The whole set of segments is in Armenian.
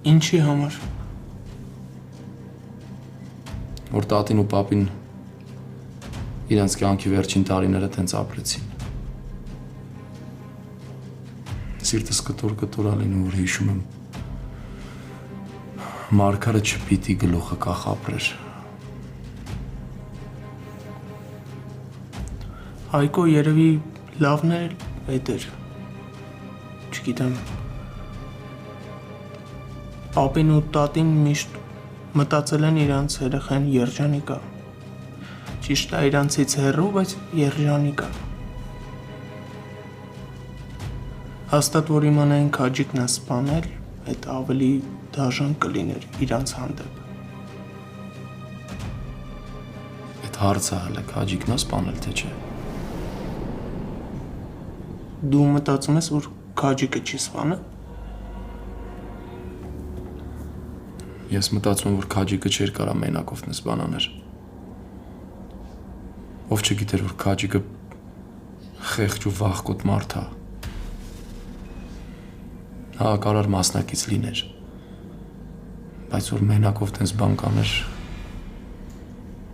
Ինչի համար։ Որ տատին ու պապին իրենց կյանքի վերջին տարիները տենց ապրեցին։ Սիրտս կտոր ալին, որ հիշում եմ Մարգարը չպիտի գլուխը կախ ապրեր։ Հայկո երևի լավն էր էդ էր։ Չգիտեմ։ Պապին ու տատին միշտ մտածել են իրանց երեխան երջանիկ է։ Ճիշտ է իրանցից հեռու, բայց երջանիկ է։ Հաստատ որ իմանային Քաջիկն է սպանել, այդ ավելի դաժան կլիներ իրանց հանդեպ։ Այդ հարցը հələ Քաջիկն է սպանել, թե չէ։ Դու մտածում ես, որ Քաջիկը չի սպանել։ Ես մտածում եմ, որ Քաջիկը չէր կարա մենակ օգնես բանաներ։ Ով չգիտեր, որ Քաջիկը խեղճ ու վախկոտ մարդ է։ Հա, կարար մասնակից լիներ, բայց որ մենակով տենց բան կաներ,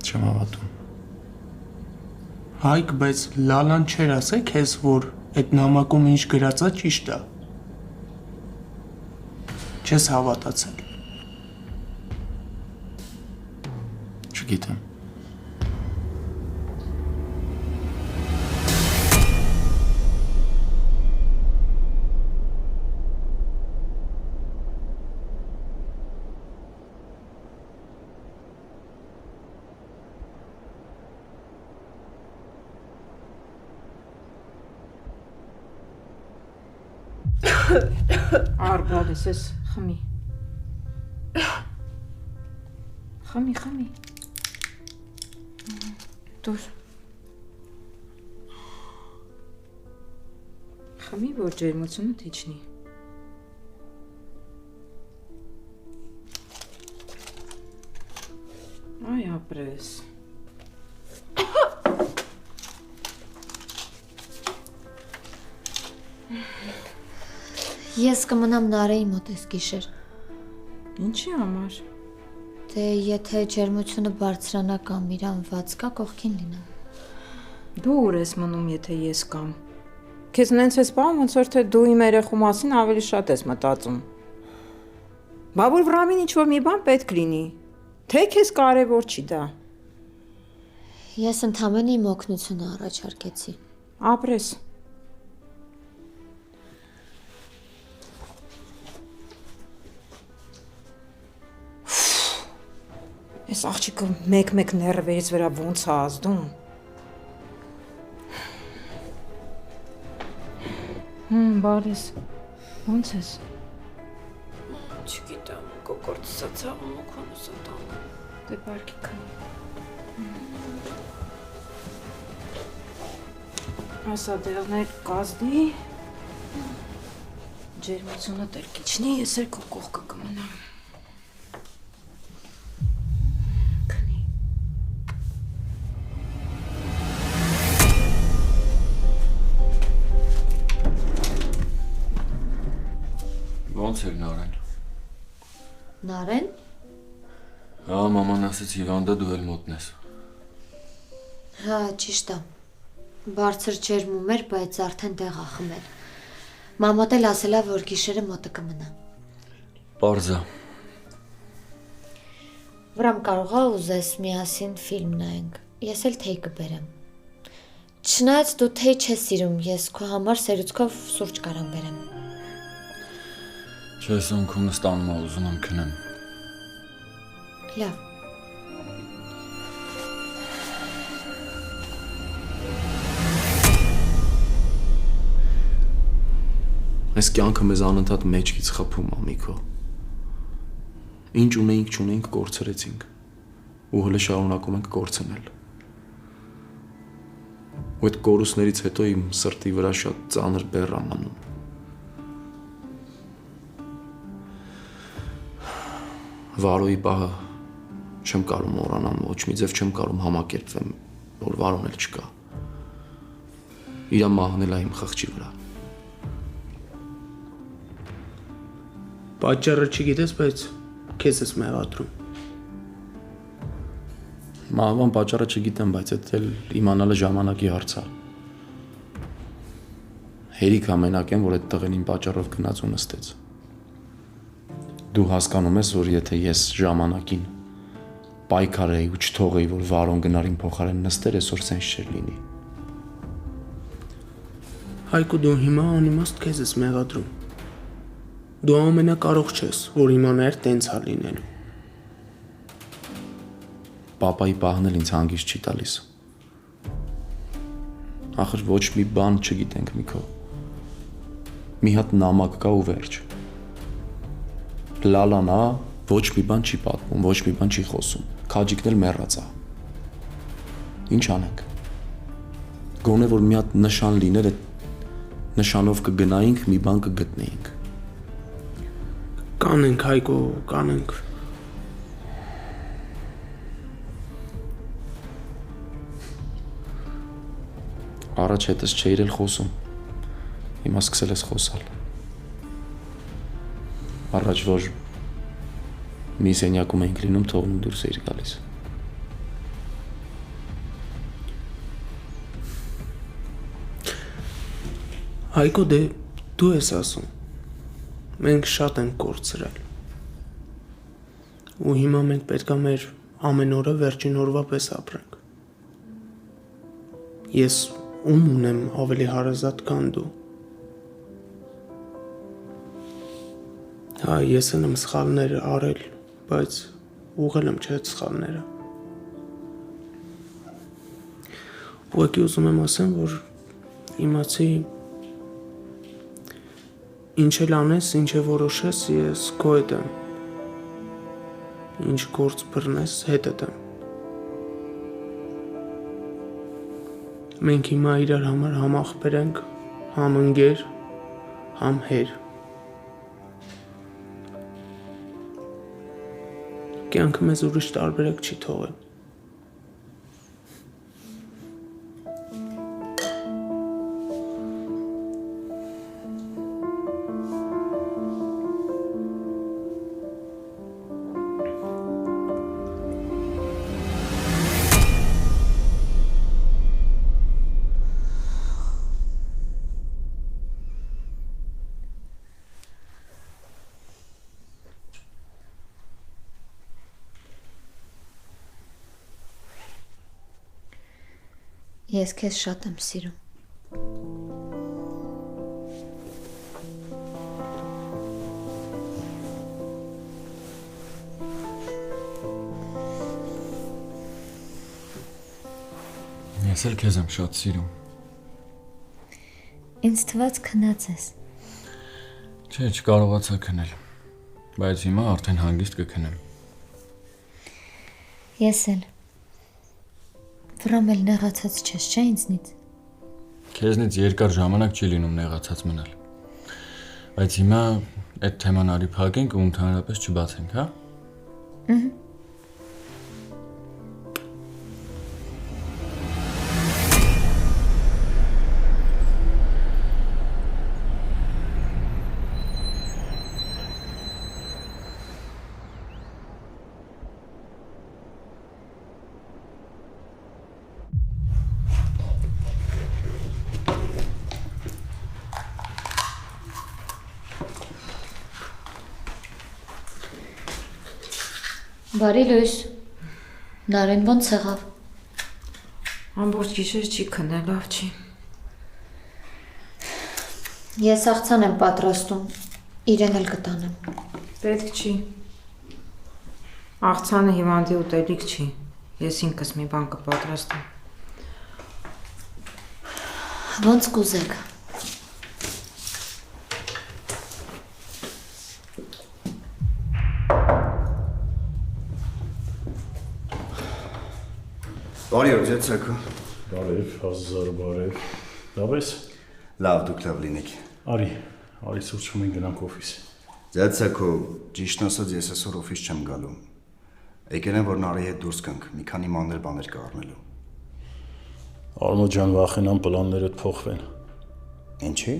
չեմ հավատում։ Հայկ, բայց Լալան չէր ասե քեզ, որ այդ նամակում ինչ գրած է ճիշտ է։ Չես հավատացել։ Չգիտեմ։ Արբալես ես խմի։ Խմի։ Դուր։ Խմի, որ ջերմությունը իջնի։ Այ ապրես։ Ես կմնամ Նարեի մոտ այս գիշեր։ Ինչի համար։ Դե եթե ջերմությունը բարձրանա կամ իր անված կա, կողքին լինեմ։ Դու ուր ես մնում, եթե ես կամ։ Քեզ նենց ես պահում, ոնց որ թե դու իմ երեխու մասին ավելի շատ ես մտածում։ Բա որ վրամին ինչ-որ մի բան պետք լինի։ Թե քեզ կարևոր չի դա։ Ես ընդամենը իմ օգնությունը առաջարկեցի։ Ապրես։ Այս աղջիկը մեկ-մեկ ներվերից վրա ոնց է ազդում։ Բարես, ոնց ես։ Չգիտեմ, կոկորդս է ցավում ու քոնս է տանում։ Դե բարքի քնի։ Ասա դեղներ կազդի։ Ջերմությունը տեր կիչնի, ես էլ քո կողքը կմնամ։ Ոնց էր Նարեն։ Նարեն։ Հա, մաման ասեց հիվանդը դու էլ մոտնես։ Հա, ճիշտ է։ Բարձր ջերմում էր, բայց արդեն տեղ է խմել։ Մամոտ էլ ասել է, որ գիշերը մոտը կմնա։ Պարզա։ Վրամ կարող է ուզես միասին ֆիլմ նայենք։ Ես էլ թեյ կբերեմ։ Չնայած դու թեյ չես սիրում, ես քո համար սերուցքով սուրճ կարամ բերեմ։ Չես ունքունս տանում է ուզում եմ քնեմ։ Լավ։ Այս կյանքը մեզ անընդհատ մեջքից խփում է, Միկո։ Ինչ ունեինք, չունեինք, կորցրեցինք։ Ու հələ շարունակում ենք կորցնել։ Ու այդ կորուստներից հետո իմ սրտի վրա շատ ծանր բեռ է մնում։ Վարոյի պահը չեմ կարող մոռանալ, ոչ մի ձև չեմ կարող համակերպվեմ, որ Վարոն էլ չկա։ Իրա մահն էլ է իմ խղճի վրա։ Պատճառը չգիտես, բայց քեզ ես մեղադրում։ Մահվան պատճառը չգիտեմ, բայց այդ էլ իմանալը ժամանակի հարց է։ Հերիք ամենակ եմ, որ այդ տղեն իմ պատճառով գնաց ու նստեց։ Դու հասկանում ես, որ եթե ես ժամանակին պայքարեի ու չթողեի, որ Վարոն գնար իմ փոխարեն նստեր, այսօր սենց չէր լինի։ Հայկո, դու հիմա անիմաստ քեզ ես մեղադրում։ Դու ամենակարող չես, որ իմանայր տենց ա լինելու։ Պապայի պահն էլ ինձ հանգիստ չի տալիս։ Ախր ոչ մի բան չգիտենք, Միքո։ Մի հատ նամակ կա ու վերջ։ Լալան ա, ոչ մի բան չի պատմում, ոչ մի բան չի խոսում։ Քաջիկն էլ մեռած ա։ Ինչ անենք։ Գոնե որ մի հատ նշան լիներ, այդ նշանով կգնայինք, մի բան կգտնեինք։ Կանենք, Հայկո, կանենք։ Առաջ հետս չէիր էլ խոսում։ Հիմա սկսել ես խոսալ։ Առաջ որ մի սենյակում էինք լինում, թողնում դուրս էիր գալիս։ Հայկո, դե դու ես ասում։ Մենք շատ ենք կորցրել։ Ու հիմա մենք պետք է մեր ամեն օրը վերջին օրվա պես ապրենք։ Ես ում ունեմ ավելի հարազատ քան դու։ Հա, ես եմ սխալներ արել, բայց ուղղել եմ չէ սխալները։ Ուղղակի ուզում եմ ասեմ, որ իմացի ինչ էլ անես, ինչ է որոշես, ես քո հետ եմ։ Ինչ գործ բռնես, հետդ եմ։ Մենք հիմա իրար համար համ աղբեր ենք, համ ընկեր, համ հեր։ Կյանքը մեզ ուրիշ տարբերակ չի թողել։ Ես քեզ շատ եմ սիրում։ Ես էլ քեզ եմ շատ սիրում։ Ինձ թվաց քնած ես։ Չէ, չկարողացա քնել, բայց հիմա արդեն հանգիստ կքնեմ։ Ես էլ։ Վրամ էլ նեղացած չես, չէ՞ ինձնից։ Քեզնից երկար ժամանակ չի լինում նեղացած մնալ։ Բայց հիմա այդ թեման արի փակենք ու ընդհանրապես չբացենք, հա։ Բարի լույս։ Նարեն ոնց եղավ։ Ամբողջ գիշեր չի քնել, լավ չի։ Ես աղցան եմ պատրաստում, իրեն էլ կտանեմ։ Պետք չի։ Աղցանը հիվանդի ուտելիք չի։ Ես ինքս մի բան կպատրաստեմ։ Ոնց կուզեք։ Բարի օր, ձեզակո։ Բարև, հազար բարև։ Լավ ես։ Լավ, դուք լավ լինեք։ Արի սուրճում ենք գնանք օֆիս։ Ձեզակո, ճիշտ ասած ես այսօր օֆիս չեմ գալու։ Եկել եմ, որ Նարի հետ դուրս գանք, մի քանի մանր բաներ կա առնելու։ Արմոտ ջան, վախենամ պլաններդ փոխվեն։ Ինչի՞։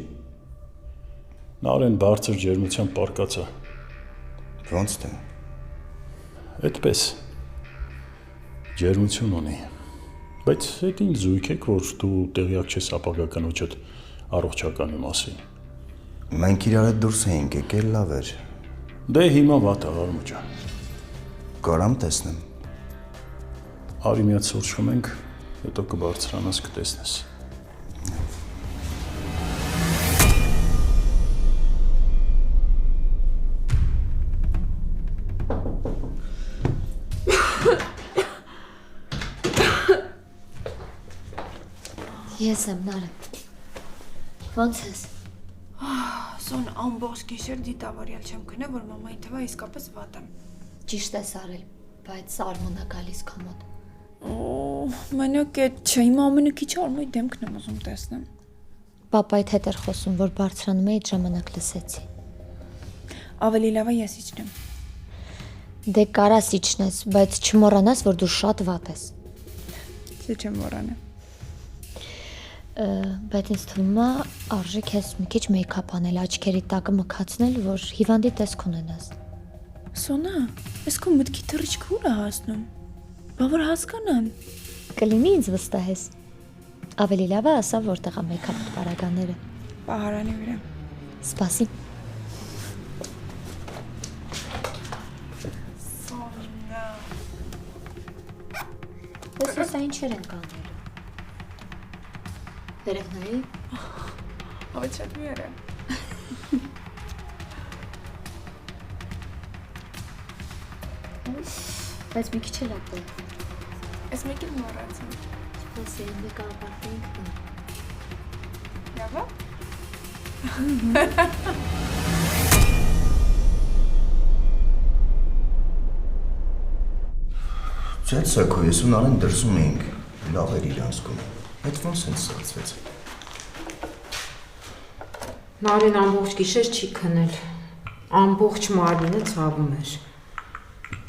Նարեն բարձր ջերմությամբ պարկած է։ Ոնց թե։ Այդպես։ Ջերմություն ունի։ Բայց այդ ինչ զույգ եք, որ դու տեղյակ չես ապագա կնոջդ առողջականի մասին։ Մենք իրար հետ դուրս էինք եկել, լավ էր։ Դե հիմա վատ է, Արմո ջան։ Կարամ տեսնեմ։ Արի միած սուրճ խմենք, հետո կբարձրանաս կտեսնես։ Ես եմ Նարը։ Ոնց ես։ Սոն ամբողջ գիշեր դիտավորյալ չեմ քնե, որ մամային թվա իսկապես վատ եմ։ Ճիշտ ես արել, բայց Արմոնը գալիս քո մոտ։ Մենակ այդ չէ, իմ ամենը քիչ Արմոյի դեմքն եմ ուզում տեսնեմ։ Պապայիդ հետ էր խոսում, որ բարձրանում էի, այդ ժամանակ լսեցի։ Ավելի լավ է ես իջնեմ։ Դե կարաս իջնես, բայց չմոռանաս, որ դու շատ վատ ես։ Չէ չեմ մոռանա։ Բայց ինձ թվում է արժե քեզ մի քիչ մեյքափ անել, աչքերի տակը մքացնել, որ հիվանդի տեսք ունենաս։ Սոնա, ես քո մտքի թռիչքը ուր է հասնում։ Բա որ հասկանամ։ Կլինի ինձ վստահես։ Ավելի լավ է ասա, որտեղ է մեյքափ պարագաները։ Պահարանի վրա։ Սպասի։ Սոնա։ Ոսս ինչեր են կանել։ Վերև նայի։ Ո՞չ շատ միարա։ Բայց մի քիչ էլ ապե։ Ես մեկին մոռացա։ Սպասի, մեկ ապարտենք նա։ Լավ է։ Ձեծակո ես ու Նարեն դրսում էինք, լավ էր իրանց գում։ Այդ ոնց են ստացվեց։ Նարին ամբողջ գիշեր չի քնել։ Ամբողջ մարմինը ցավում էր։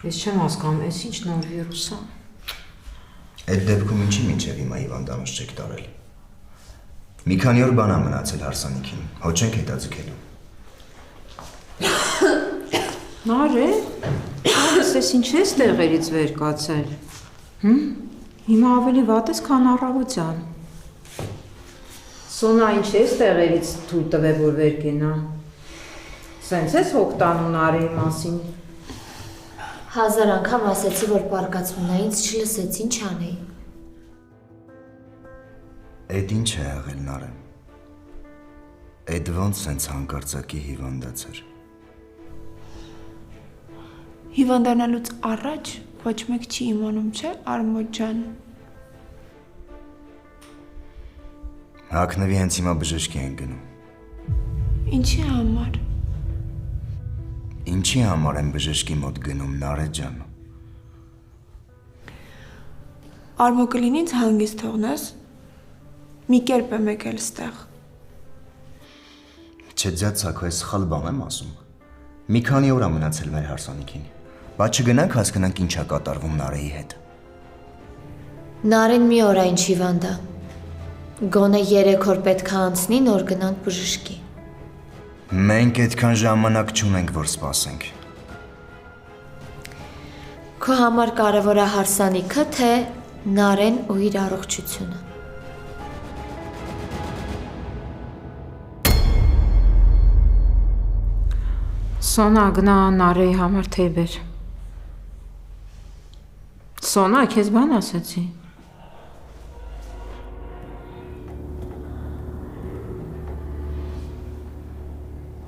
Ես չեմ հասկանում, այս ինչ նոր վիրուս է։ Այդ դեպքում ինչի մինչև հիմա հիվանդանոց չեք տարել։ Մի քանի օր բան ա մնացել հարսանիքին, հո չենք հետաձգելու։ Նարե, ես ինչ ես տեղերից վեր կացել։ Հիմա ավելի վատ ես, քան առավոտյան։ Սոնա, ինչ ես տեղերից թույլ տվել, որ վեր կենա։ Սենց ես հոգ տանում Նարեի մասին։ 1000 անգամ ասեցի, որ պարկացվում նա ինձ չլսեց, ինչ անեի։ Այդ ինչ է եղել Նարեն։ Այդ ոնց սենց հանկարծակի հիվանդացար։ Հիվանդանալուց առաջ ոչ մեկ չի իմանում, չէ, Արմո ջան։ Հակնվի հենց հիմա բժշկի են գնում։ Ինչի համար։ Ինչի համար են բժշկի մոտ գնում Նարե ջան։ Արմո կլինի ինձ հանգիստ թողնես։ Մի կերպ եմ եկել ստեղ։ Չէ ձյացակո ես սխալ բան եմ ասում։ Մի քանի օր ա մնացել մեր հարսանիքին։ Բա չգնանք հասկանանք ինչ է կատարվում Նարեի հետ։ Նարեն մի օր այն հիվանդ է։ Գոնե 3 օր պետք է անցնի, նոր գնանք բժշկի։ Մենք այդքան ժամանակ չունենք, որ սպասենք։ Քո համար կարևոր է հարսանիքը, թե Նարեն ու իր առողջությունը։ Սոնա, գնա Նարեի համար թեյ բեր։ Սոնա, քեզ բան ասեցի։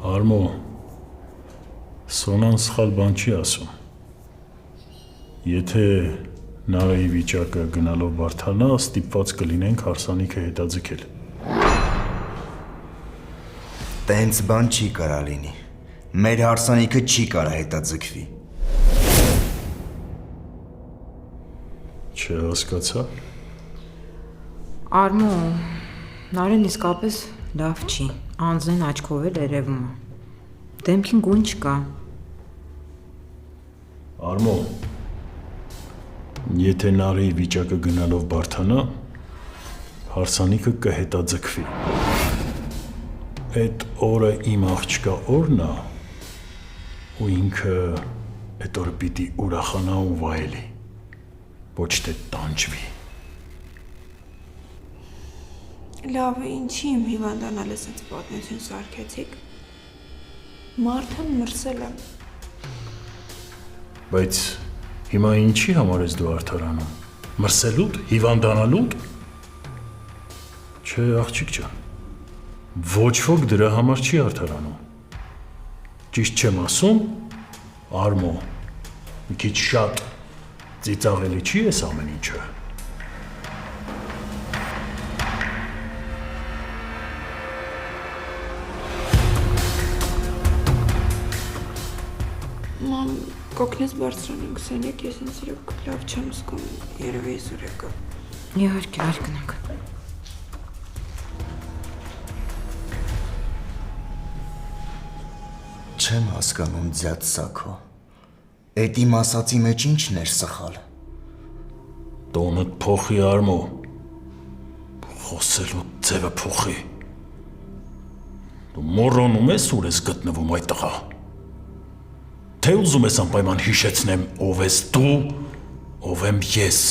Արմո, Սոնան սխալ բան չի ասում։ Եթե Նարեի վիճակը գնալով բարդանա, ստիպված կլինենք հարսանիքը հետաձգել։ Տենց բան չի կարա լինի։ Մեր հարսանիքը չի կարա հետաձգվի։ Չհասկացա։ Արմո, Նարեն իսկապես լավ չի, անձեն աչքով էլ երևում է։ Դեմքին գույն չկա։ Արմո, եթե Նարեի վիճակը գնալով բարդանա, հարսանիքը կհետաձգվի։ Այդ օրը իմ աղջկա օրն է, Ու ինքը այդ օրը պիտի ուրախանա ու վայելի, ոչ թե տանջվի։ Լավ, ինչի իմ հիվանդանալը սենց պատմություն սարքեցիք։ Մարդը մրսել եմ։ Բայց հիմա ինչի համար ես դու արդարանում։ Մրսելուդ, հիվանդանալուդ։ Չէ, աղջիկ ջան։ Ոչ ոք դրա համար չի արդարանում։ Ճիշտ չեմ ասում, Արմո, մի քիչ շատ ծիծաղելի չի ես ամեն ինչը։ Մամ, կօգնես բարձրանանք սենյակ, ես ինձ իրոք լավ չեմ զգում, երևի ես ուր եկա։ Իհարկե, արի գնանք։ Չեմ հասկանում ձյաց Սաքո։ Էդ իմ ասացի մեջ ինչն էր սխալ։ Տոնդ փոխի Արմո։ Խոսելու ձևը փոխի։ Դու մոռանում ես ուր ես գտնվում այդ տղա։ Թե ուզում ես անպայման հիշեցնեմ ով ես դու, ով եմ ես։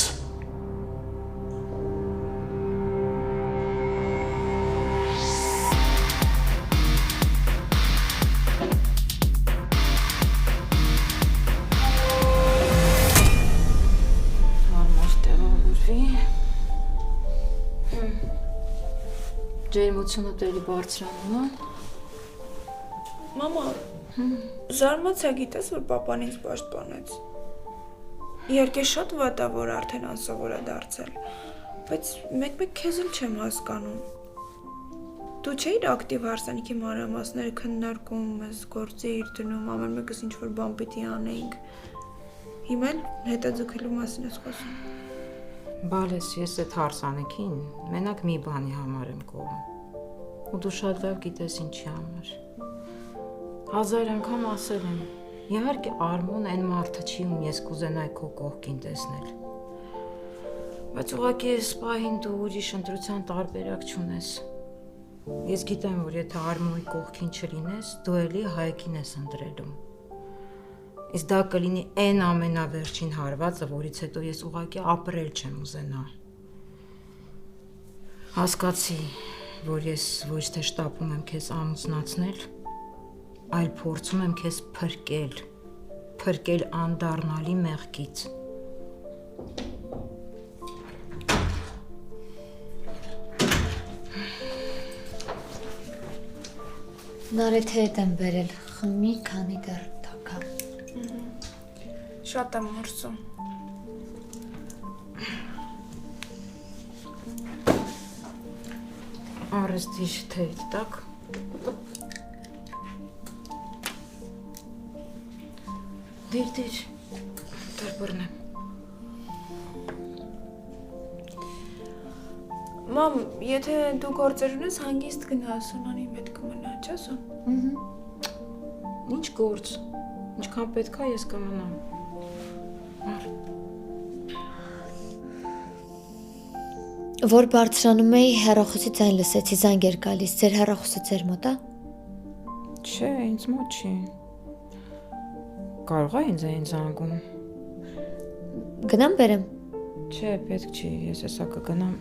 Ջերմությունը դերի բարձրանում է։ Մամա, զարմացա գիտես, որ պապան ինձ պաշտպանեց։ Իհարկե շատ վատ է, որ արդեն անսովոր է դարձել, բայց մեկ-մեկ քեզ էլ չեմ հասկանում։ Դու չէիր ակտիվ հարսանիքի մանրամասները քննարկում, ես գործի իր դնում, ամեն մեկս ինչ-որ բան պիտի անեինք։ Հիմա էլ հետաձգելու մասին ես խոսում։ Բալես, ես այդ հարսանիքին մենակ մի բանի համար եմ կողում։ Ու դու շատ լավ գիտես ինչի համար։ 1000 անգամ ասել եմ, իհարկե Արմոն այն մարդը չի, ում ես կուզենայի քո կողքին տեսնել։ Բայց ուղղակի այս պահին դու ուրիշ ընտրության տարբերակ չունես։ Ես գիտեմ, որ եթե Արմոյի կողքին չլինես, դու էլի Հայկին ես ընտրելու։ Իսկ դա կլինի այն ամենավերջին հարվածը, որից հետո ես ուղղակի ապրել չեմ ուզենա։ Հասկացի, որ ես ոչ թե շտապում եմ քեզ ամուսնացնել, այլ փորձում եմ քեզ փրկել անդառնալի մեղքից։ Նարեթեդ եմ բերել, խմի քանի դեռ թակա։ Շատ եմ մրսում։ Արեստի թեյդ տակ։ Դիր, դեր բռնեմ։ Մամ, եթե դու գործեր ունես, հանգիստ գնա Սոնանի հետ կմնա, չէ՞ Սոն։ Ինչ գործ, ինչքան պետք է ես կմնամ։ Որ բարձրանում էի, հեռախոսի ձայն լսեցի, զանգ էր գալիս, ձեր հեռախոսը ձեր մոտ է։ Չէ, ինձ մոտ չի։ Կարող է ինձ այն զանգում։ Գնամ բերեմ։ Չէ, պետք չի, ես հեսա կգնամ,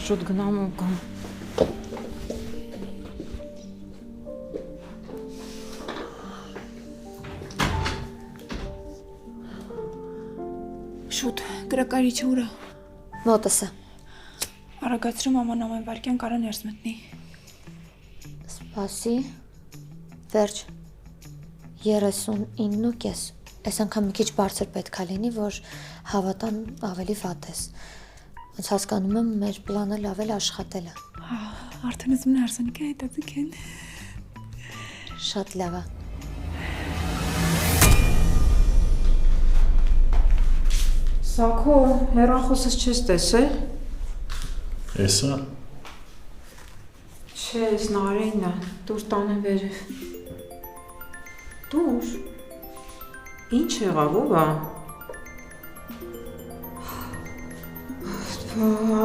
շուտ գնամ ու գամ։ Շուտ, գրակարիչը ուր է։ Մոտս է։ Արագացրու մաման ամեն վարքյան կարա ներս մտնի։ Սպասի։ Վերջ։ 39.5։ Այս անգամ մի քիչ բարձր պետք է լինի, որ հավատամ ավելի վատ ես։ Ոնց հասկանում եմ, մեր պլանը լավ էլ աշխատել է։ Արդեն ես մնա հարսանիքը հետաձգ են։ Շատ լավ է։ Սաքո, հեռախոսս չես տեսել։ Էսա։ Չէ, ես Նարեին է, դուր տանեմ վերև։ Դուր։ Ինչ եղավ, ով է։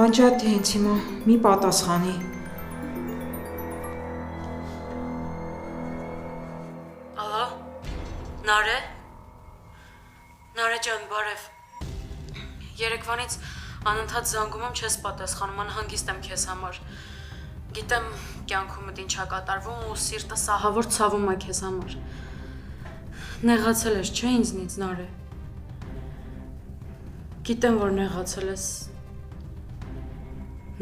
Անջատ է հենց հիմա, մի պատասխանի։ Ահա, Նարե։ Նարե ջան, բարև։ Երեկվանից անընդհատ զանգում եմ, չես պատասխանում, անհանգիստ եմ քեզ համար։ Գիտեմ կյանքումդ ինչ ա կատարվում ու սիրտս ահավոր ցավում է քեզ համար։ Նեղացել ես, չէ՞ ինձնից, Նարե։ Գիտեմ, որ նեղացել ես։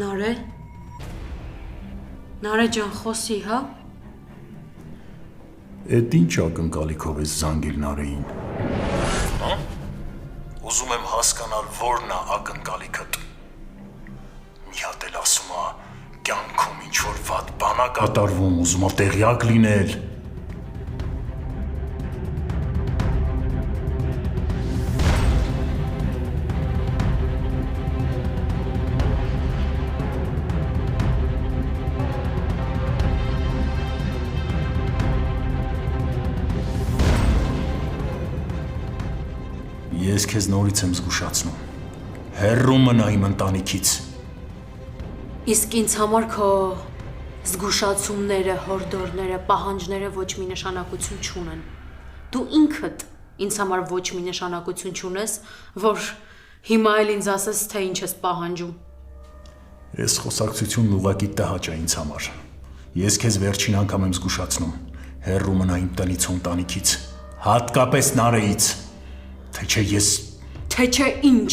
Նարե։ Նարե ջան, խոսի, հա։ Էդ ինչ ակնկալիքով ես զանգել Նարեին։ Հա? Ուզում եմ հասկանալ, որն է ակնկալիքդ։ Մի հատ էլ ասում է, կյանքում ինչ որ վատ բան ա կատարվում, ուզում ա տեղյակ լինել։ Ես քեզ նորից եմ զգուշացնում։ Հեռու մնա իմ ընտանիքից։ Իսկ ինձ համար քո զգուշացումները, հորդորները, պահանջները ոչ մի նշանակություն չունեն։ Դու ինքդ ինձ համար ոչ մի նշանակություն չունես, որ հիմա էլ ինձ ասես, թե ինչ ես պահանջում։ Այս խոսակցությունն ուղղակի տհաճ է ինձ համար։ Ես քեզ վերջին անգամ եմ զգուշացնում։ Հեռու մնա իմ տնից ու ընտանիքից, հատկապես Նարեից։ Թե չէ ես… Թե չէ ինչ։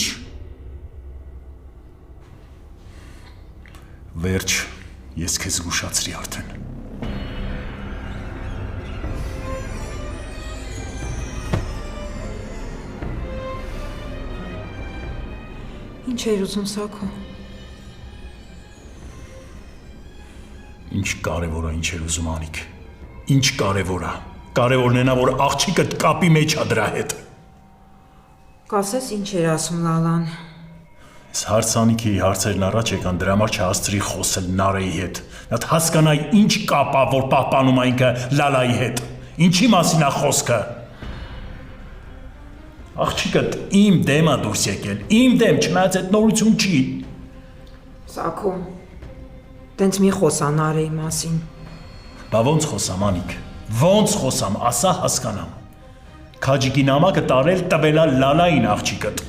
Վերջ, ես քեզ զգուշացրի արդեն։ Ինչ էր ուզում Սաքո։ Ինչ կարևոր է, ինչ էր ուզում Անիկ։ Ինչ կարևոր է։ Կարևորն է նա, որ աղջիկդ կապի մեջ է դրա հետ։ Կասես ինչ էր ասում Լալան։ Այս հարցանիքի հարցերն առաջ եկան, դրա համար չհասցրի խոսել Նարեի հետ։ Նա հասկանայի ինչ կապ է, որ պահպանում է ինքը Լալայի հետ։ Ինչի մասին է խոսքը։ Աղջիկդ իմ դեմ է դուրս եկել, իմ դեմ, չնայած այդ նորություն չի։ Սաքո, տենց մի խոսա Նարեի մասին։ Բա ոնց խոսամ Անիկ։ Ոնց խոսամ, ասա հասկանամ։ Քաջիկի նամակը տարել տվելա Լալային աղջիկդ։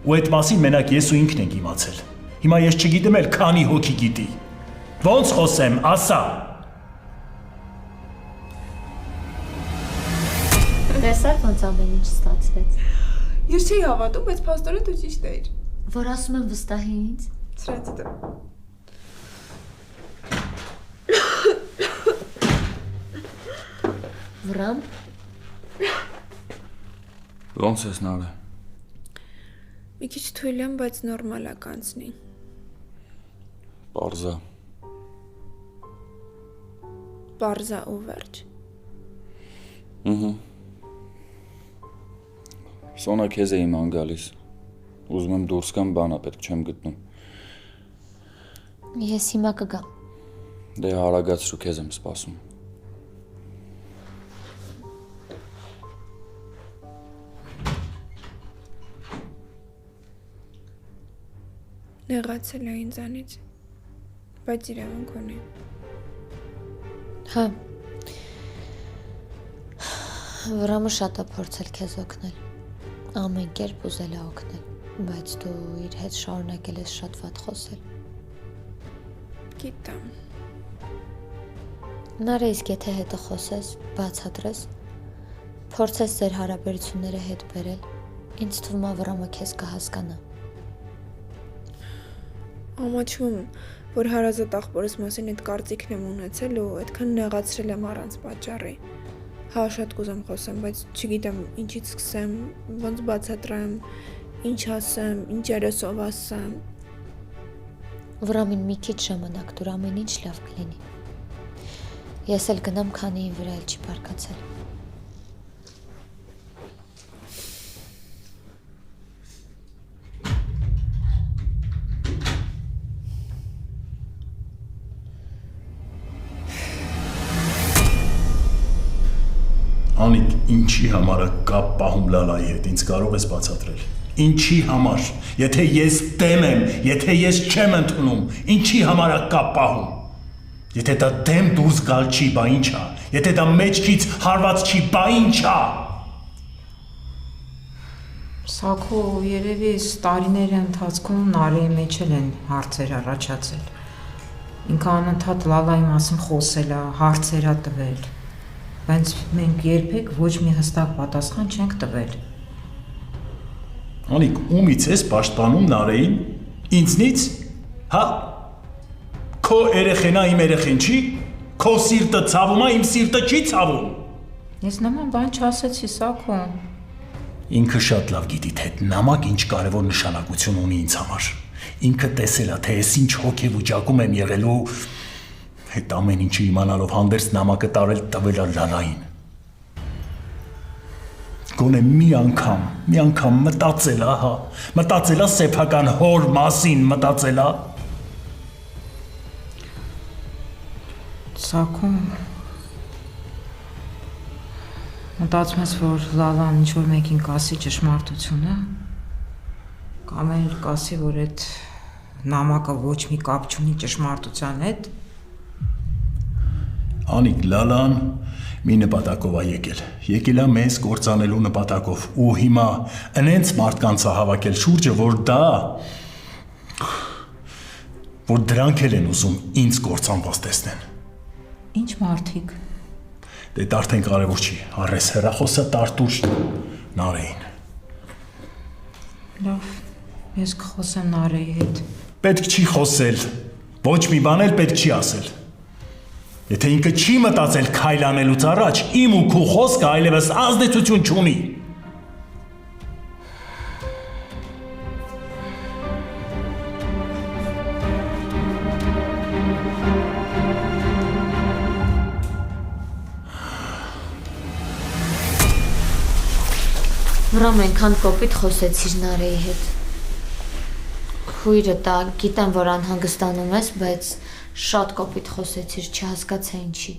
Ու այդ մասին մենակ ես ու ինքն ենք իմացել։ Հիմա ես չգիտեմ էլ քանի հոգի գիտի։ Ոնց խոսեմ, ասա։ Տեսա՞ր ոնց ամեն ինչ ստացվեց։ Ես չէի հավատում, բայց փաստորեն դու ճիշտ էիր։ Որ ասում եմ վստահի ինձ։ Ցրած դե։ Վրամ։ Ոնց ես Նարե։ Մի քիչ թույլ եմ, բայց նորմալ է կանցնի։ Պարզա։ Պարզա ու վերջ։ Սոնա քեզ է իմ անգալիս։ Ուզում եմ դուրս գամ, բան ա պետք չեմ գտնում։ Ես հիմա կգամ։ Դե հարագացրու, քեզ եմ սպասում։ Նեղացել է ինձանից, բայց իրավունք ունի։ Հա։ Վրամը շատ է փորձել քեզ օգնել։ Ամեն կերպ ուզել է օգնել, բայց դու իր հետ շարունակել ես շատ վատ խոսել։ Գիտեմ։ Նարե, իսկ եթե հետը խոսես, բացատրես, փորձես ձեր հարաբերությունները հետ բերել, ինձ թվում է Վրամը քեզ կհասկանա։ Ամաչում, որ հարազատ աղբորս մասին այդ կարծիքն եմ ունեցել ու այդքան նեղացրել եմ առանց պատճառի։ Հա, շատ կուզեմ խոսեմ, բայց չգիտեմ ինչից սկսեմ, ոնց բացատրեմ, ինչ ասեմ, ինչ երեսով ասեմ։ Վրամին մի քիչ ժամանակ դուր ամեն ինչ լավ կլինի։ Ես էլ գնամ, քանի իմ վրա էլ չի բարկացել։ Անիկ, ինչի համար է կապ պահում Լալայի հետ, ինձ կարող ես բացատրել։ Ինչի համար, եթե ես դեմ եմ, եթե ես չեմ ընդունում, ինչի համար է կապ պահում։ Եթե դա դեմ դուրս գալ չի, բա ինչ է, եթե դա մեջքից հարված չի, բա ինչ է։ Սակո երևի տարիների ընթացքում Նարեի մեջ են հարցեր առաջացել։ Ինքը անընդհատ Լալայի մասին խոսել է, հարցեր է տվել, բայց մենք երբեք ոչ մի հստակ պատասխան չենք տվել։ Անիկ, ումից ես պաշտպանում Նարեին, ինձնից, հա, քո երեխենա իմ երեխեն չի, քո սիրտը ցավում է, իմ սիրտը չի ցավում։ Ես նման բան չասեցի, Սակո։ Ինքը շատ լավ գիտի, թե նամակ ինչ կարևոր նշանակություն ունի ինձ համար։ Ինքը տեսել է, թե ես ինչ հոգեվիճակում եմ եղելու, հետ ամեն ինչը իմանալով հանդերձ նամակը տվել է Լալային։ Գոնե մի անգամ մտածել է, հա, մտածել է սեփական հոր մասին, մտածել է։ Սակո մտածում ես, որ Լալան ինչ-որ մեկին կասի ճշմարտությունը, կամ էլ կասի, որ այդ նամակը ոչ մի կապ չունի ճշմարտության հետ։ Անիկ, Լալան մի նպատակով է եկել է մեզ կործանելու նպատակով, ու հիմա ընենց մարդկանց է հավաքել շուրջը, որ դրանք էլ են ուզում ինձ կործանված տեսնեն։ Ինչ մարդիկ։ Դե արդեն կարևոր չի, առես հեռախոսը տարտուր Նարեին։ Լավ, ես կխոսեմ Նարեի հետ։ Պետք չի խոսել, ոչ մի բան էլ պետք չի ասել։ Եթե ինքը չի մտածել քայլ անելուց առաջ, իմ ու քո խոսքը այլևս ազդեցություն չունի։ Վրամ ենքան կոպիտ խոսեցիր Նարեի հետ։ Քույրը տա, գիտեմ, որ անհանգստանում ես, բայց շատ կոպիտ խոսեցիր, չհասկացա ինչի։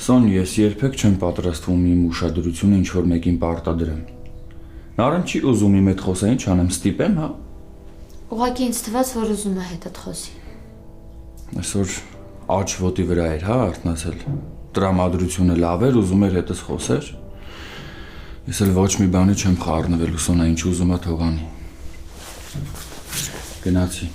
Սոն, ես երբեք չեմ պատրաստվում իմ ուշադրությունը ինչ-որ մեկին պարտադրեմ։ Նարեն չի ուզում իմ հետ խոսա, ինչ անեմ, ստիպեմ, հա։ Ուղղակի ինձ թվաց, որ ուզում է հետդ խոսի։ Այսօր աջ ոտի վրա էր, հա, արթնացել։ Տրամադրությունը լավ էր, ուզում էր հետս խոսեր։ Ես էլ ոչ մի բանի չեմ խառնվել, Սոնա, ինչ ուզում է թող անի։ Գնացի։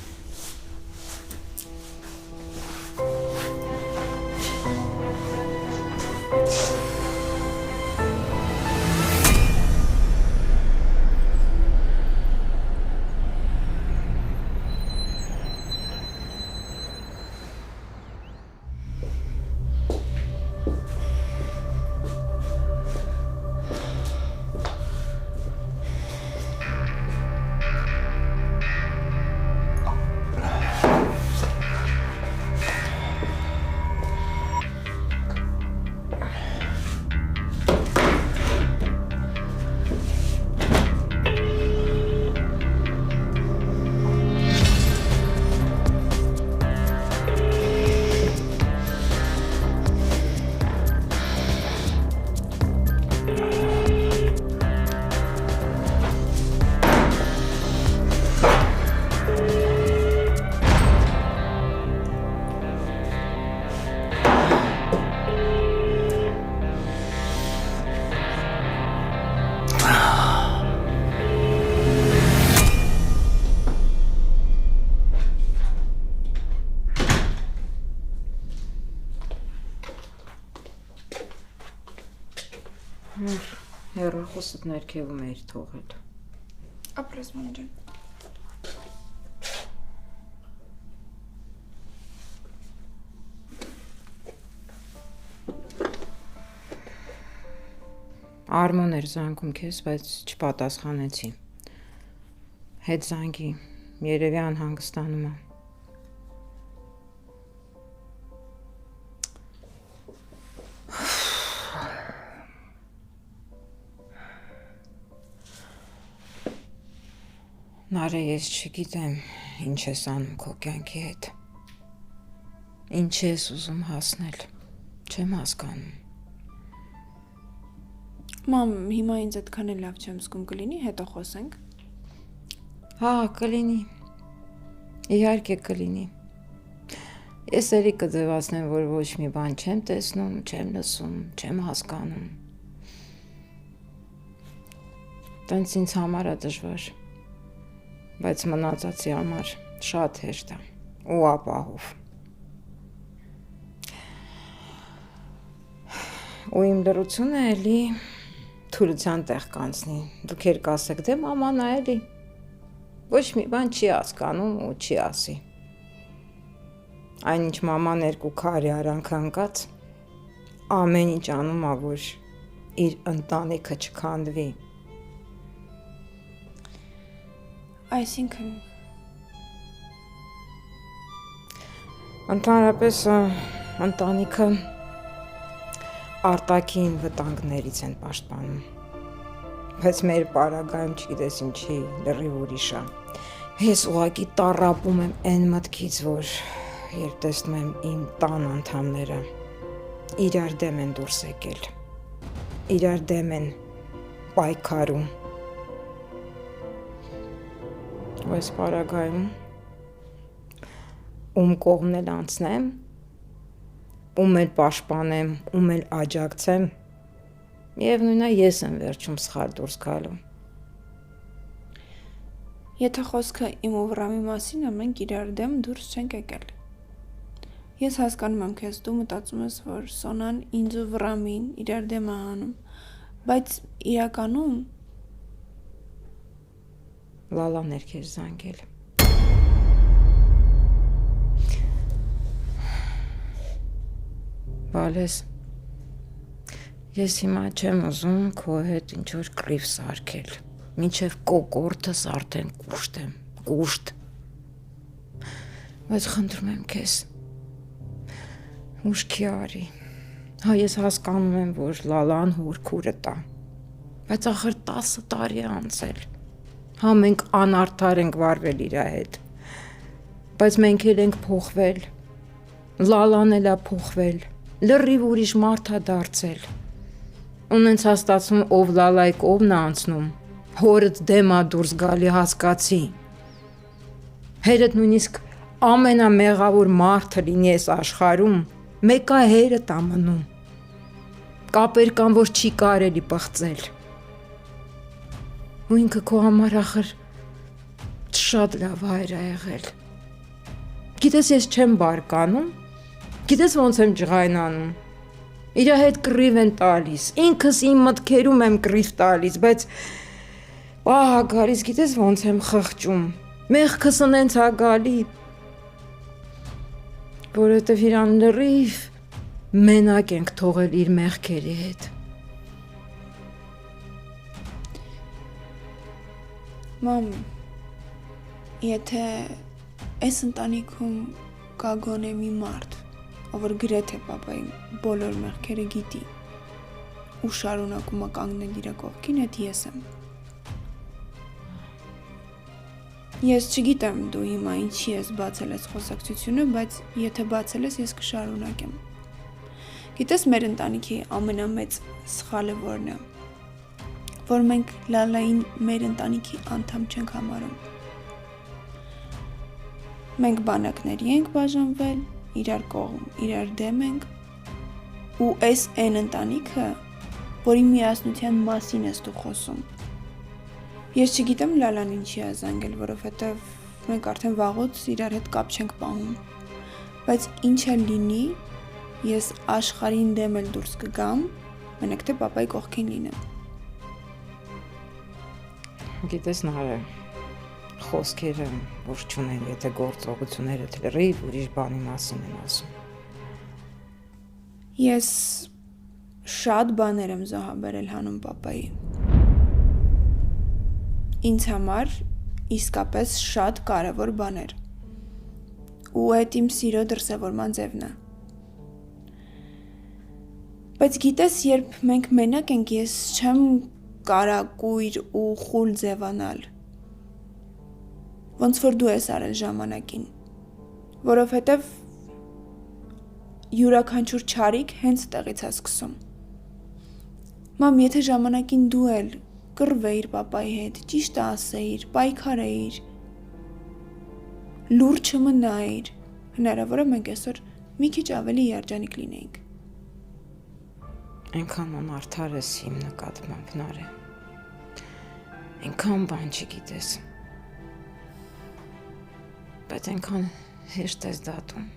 Հեռախոսդ ներքևում էիր թողել։ Ապրես մամ ջան։ Արմոն էր զանգում քեզ, բայց չպատասխանեցի։ Հետ զանգի, երևի անհանգստանում է։ Նարե, ես չգիտեմ ինչ ես անում քո կյանքի հետ։ Ինչ ես ուզում հասնել, չեմ հասկանում։ Մամ, հիմա ինձ այդքան էլ լավ չեմ զգում, կլինի հետո խոսենք։ Հա, կլինի։ Իհարկե կլինի։ Ես էլի կձևացնեմ, որ ոչ մի բան չեմ տեսնում, չեմ լսում, չեմ հասկանում։ Տենց ինձ համար է դժվար, բայց մնացածի համար շատ հեշտ է ու ապահով։ Ու իմ դրությունը էլի թուլության տեղ կանցնի։ Դուք եր կասեք, դե մաման ա էլի։ Ոչ մի բան չի հասկանում ու չի ասի։ Այնինչ մաման 2 քարի արանք ընկած, ամեն ինչ անում ա, որ իր ընտանիքը չքանդվի։ Այսինքն Ընդհանրապես ընտանիքը արտաքին վտանգներից են պաշտպանում, բայց մեր պարագայում չգիտես ինչի լրիվ ուրիշ է։ Ես ուղղակի տառապում եմ այն մտքից, որ երբ տեսնում եմ իմ տան անդամները իրար դեմ են դուրս եկել, իրար դեմ են պայքարում։ Այս պարագայում ում կողմն էլ անցնեմ, ում էլ պաշտպանեմ, ում էլ աջակցեմ, միևնույն է ես եմ վերջում սխալ դուրս գալու։ Եթե խոսքը իմ ու Վրամի մասին է, մենք իրար դեմ դուրս չենք եկել։ Ես հասկանում եմ քեզ, դու մտածում ես, որ Սոնան ինձ ու Վրամին իրար դեմ է անում, բայց իրականում Լալան էր քեզ զանգել։ Բալես, ես հիմա չեմ ուզում քո հետ ինչ-որ կռիվ սարքել, մինչև կոկորդս արդեն կուշտ եմ, կուշտ։ Բայց խնդրում եմ քեզ, ուշքի արի։ Հա ես հասկանում եմ, որ Լալան հորքուրը տա, բայց ախր 10 տարի է անցել։ Հա մենք անարդար ենք վարվել իր հետ, բայց մենք էլ ենք փոխվել, Լալան էլ է փոխվել, լրիվ ուրիշ մարդ է դարձել։ Ունենց հաստացում ով Լալայի կողմն է անցնում, հորդ դեմ է դուրս գալի հասկացի։ Հերդ նույնիսկ ամենամեղավոր մարդը լինի այս աշխարհում, մեկա հերդ է մնում։ Կապեր կան, որ չի կարելի պղծել։ Ու ինքը քո համար ախր շատ լավ հայր է եղել։ Գիտես ես չեմ բարկանում, գիտես ոնց եմ ջղայնանում։ Իր հետ կռիվ են տալիս, ինքս իմ մտքերում եմ կռիվ տալիս, բայց ահա գալիս գիտես ոնց եմ խղճում։ Մեղքս ընենց է գալի, որովհետև իրան լրիվ մենակ ենք թողել իր մեղքերի հետ։ Մամ, եթե այս ընտանիքում կա գոնե մի մարդ, ով որ գրեթե պապայի բոլոր մեղքերը գիտի ու շարունակում է կանգնել իր կողքին, այդ ես եմ։ Ես չգիտեմ դու հիմա ինչի ես բացել այս խոսակցությունը, բայց եթե բացել ես, ես կշարունակեմ։ Գիտես մեր ընտանիքի ամենամեծ սխալը որն է, որ մենք Լալային մեր ընտանիքի անդամ չենք համարում։ Մենք բանակների ենք բաժանվել, իրար կողմ, իրար դեմ ենք, ու այս այն ընտանիքը, որի միասնության մասին ես դու խոսում։ Ես չգիտեմ Լալան ինչի է զանգել, որովհետև մենք արդեն վաղուց իրար հետ կապ չենք պահում, բայց ինչ էլ լինի, ես աշխարհին դեմ էլ դուրս կգամ, մենակ թե պապայի կողքին լինեմ։ Գիտես Նարե, խոսքերը որ չունեն, եթե գործողությունները լրիվ ուրիշ բանի մասին են ասում։ Ես շատ բաներ եմ զոհաբերել հանուն պապայի։ Ինձ համար իսկապես շատ կարևոր բաներ։ Ու այդ իմ սիրո դրսևորման ձևն է։ Բայց գիտես, երբ մենք մենակ ենք, ես չեմ կարակույր ու խուլ ձևանալ։ Ոնց որ դու ես արել ժամանակին, որովհետև յուրաքանչյուր չարիք հենց տեղից է սկսում։ Մամ, եթե ժամանակին դու էլ կռվեիր պապայի հետ, ճիշտը ասեիր, պայքարեիր, լուր չմնայիր, հնարավոր է մենք այսօր մի քիչ ավելի երջանիկ լինեինք։ Այնքան անարդար ես իմ նկատմամբ Նարե։ Այնքան բան չգիտես։ Բայց այնքան հեշտ ես դատում։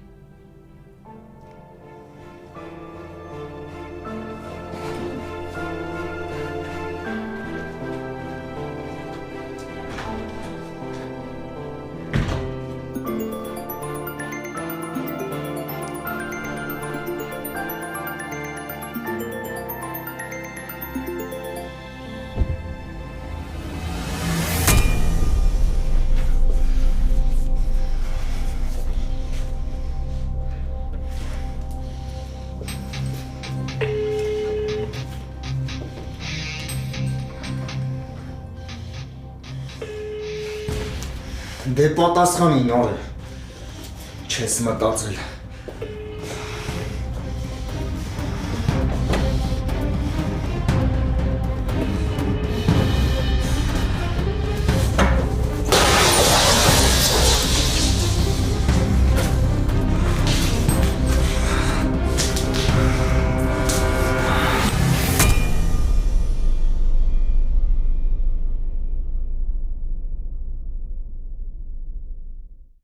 Դե պատասխանին արել։ Չես մտածել։